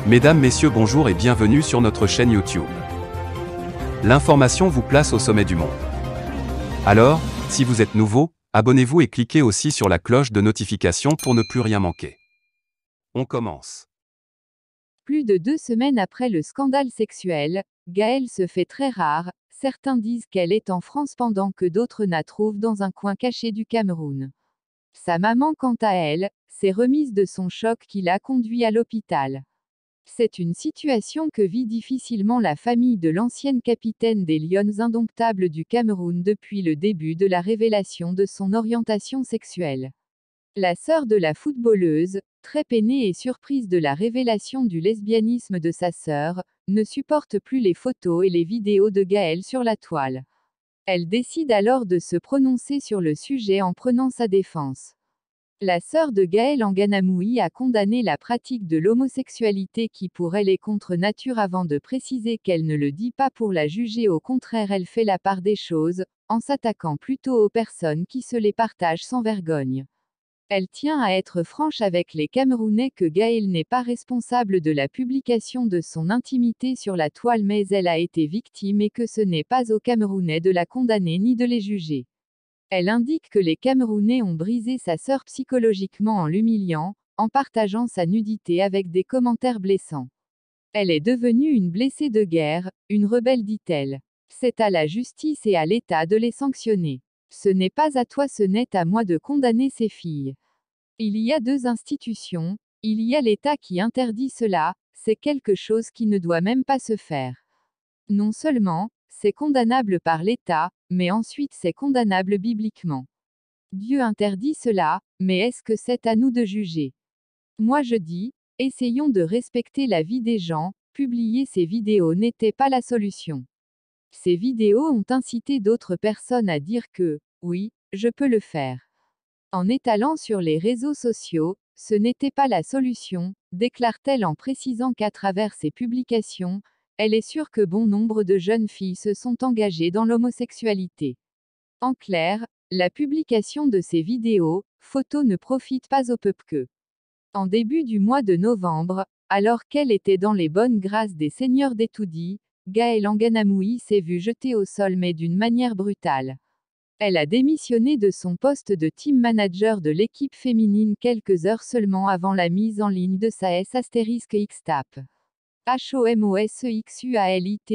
Mesdames, Messieurs, bonjour et bienvenue sur notre chaîne YouTube. L'information vous place au sommet du monde. Alors, si vous êtes nouveau, abonnez-vous et cliquez aussi sur la cloche de notification pour ne plus rien manquer. On commence. Plus de 2 semaines après le scandale sexuel, Gaëlle se fait très rare, certains disent qu'elle est en France pendant que d'autres la trouvent dans un coin caché du Cameroun. Sa maman, quant à elle, s'est remise de son choc qui l'a conduit à l'hôpital. C'est une situation que vit difficilement la famille de l'ancienne capitaine des Lions indomptables du Cameroun depuis le début de la révélation de son orientation sexuelle. La sœur de la footballeuse, très peinée et surprise de la révélation du lesbianisme de sa sœur, ne supporte plus les photos et les vidéos de Gaëlle sur la toile. Elle décide alors de se prononcer sur le sujet en prenant sa défense. La sœur de Gaëlle Anganamoui a condamné la pratique de l'homosexualité qui pour elle est contre nature avant de préciser qu'elle ne le dit pas pour la juger, au contraire elle fait la part des choses, en s'attaquant plutôt aux personnes qui se les partagent sans vergogne. Elle tient à être franche avec les Camerounais que Gaëlle n'est pas responsable de la publication de son intimité sur la toile, mais elle a été victime et que ce n'est pas aux Camerounais de la condamner ni de les juger. Elle indique que les Camerounais ont brisé sa sœur psychologiquement en l'humiliant, en partageant sa nudité avec des commentaires blessants. Elle est devenue une blessée de guerre, une rebelle, dit-elle. C'est à la justice et à l'État de les sanctionner. Ce n'est pas à toi, ce n'est à moi de condamner ces filles. Il y a deux institutions, il y a l'État qui interdit cela, c'est quelque chose qui ne doit même pas se faire. Non seulement, c'est condamnable par l'État, mais ensuite c'est condamnable bibliquement. Dieu interdit cela, mais est-ce que c'est à nous de juger? Moi je dis, essayons de respecter la vie des gens, publier ces vidéos n'était pas la solution. Ces vidéos ont incité d'autres personnes à dire que, oui, je peux le faire. En étalant sur les réseaux sociaux, ce n'était pas la solution, déclare-t-elle en précisant qu'à travers ses publications, elle est sûre que bon nombre de jeunes filles se sont engagées dans l'homosexualité. En clair, la publication de ces vidéos, photos ne profite pas au peuple que. En début du mois de novembre, alors qu'elle était dans les bonnes grâces des seigneurs d'Etoudi, Gaëlle Anganamoui s'est vue jetée au sol mais d'une manière brutale. Elle a démissionné de son poste de team manager de l'équipe féminine quelques heures seulement avant la mise en ligne de sa S***XTAP. HOMOSEXUALITE,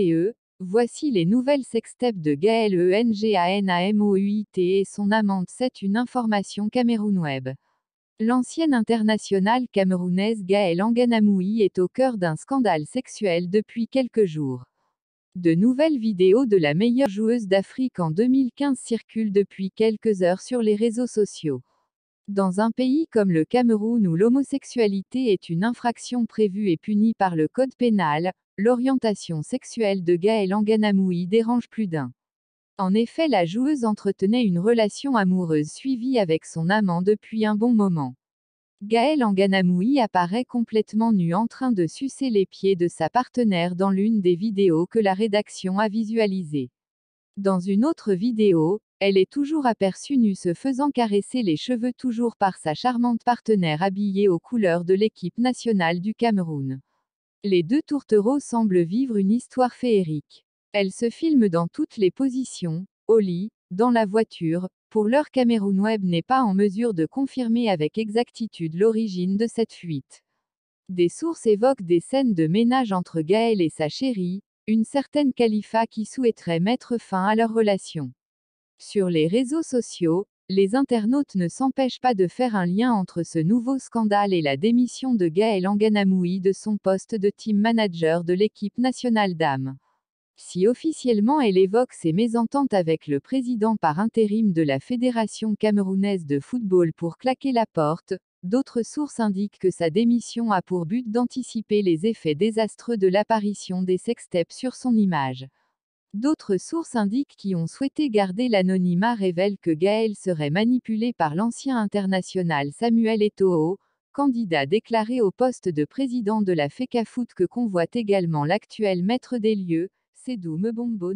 voici les nouvelles sextapes de Gaëlle Enganamoui et son amante. C'est une information Cameroun Web. L'ancienne internationale camerounaise Gaëlle Anganamoui est au cœur d'un scandale sexuel depuis quelques jours. De nouvelles vidéos de la meilleure joueuse d'Afrique en 2015 circulent depuis quelques heures sur les réseaux sociaux. Dans un pays comme le Cameroun où l'homosexualité est une infraction prévue et punie par le code pénal, l'orientation sexuelle de Gaëlle Anganamoui dérange plus d'un. En effet, la joueuse entretenait une relation amoureuse suivie avec son amant depuis un bon moment. Gaëlle Anganamoui apparaît complètement nue en train de sucer les pieds de sa partenaire dans l'une des vidéos que la rédaction a visualisées. Dans une autre vidéo, elle est toujours aperçue nue se faisant caresser les cheveux toujours par sa charmante partenaire habillée aux couleurs de l'équipe nationale du Cameroun. Les deux tourtereaux semblent vivre une histoire féerique. Elles se filment dans toutes les positions, au lit, dans la voiture. Pour l'heure, Cameroun Web n'est pas en mesure de confirmer avec exactitude l'origine de cette fuite. Des sources évoquent des scènes de ménage entre Gaëlle et sa chérie, une certaine Khalifa qui souhaiterait mettre fin à leur relation. Sur les réseaux sociaux, les internautes ne s'empêchent pas de faire un lien entre ce nouveau scandale et la démission de Gaëlle Anganamoui de son poste de team manager de l'équipe nationale dames. Si officiellement elle évoque ses mésententes avec le président par intérim de la Fédération camerounaise de football pour claquer la porte, d'autres sources indiquent que sa démission a pour but d'anticiper les effets désastreux de l'apparition des sextapes sur son image. D'autres sources indiquent qui ont souhaité garder l'anonymat révèlent que Gaëlle serait manipulée par l'ancien international Samuel Eto'o, candidat déclaré au poste de président de la FECAFOOT que convoite également l'actuel maître des lieux, Sédou Mebombo.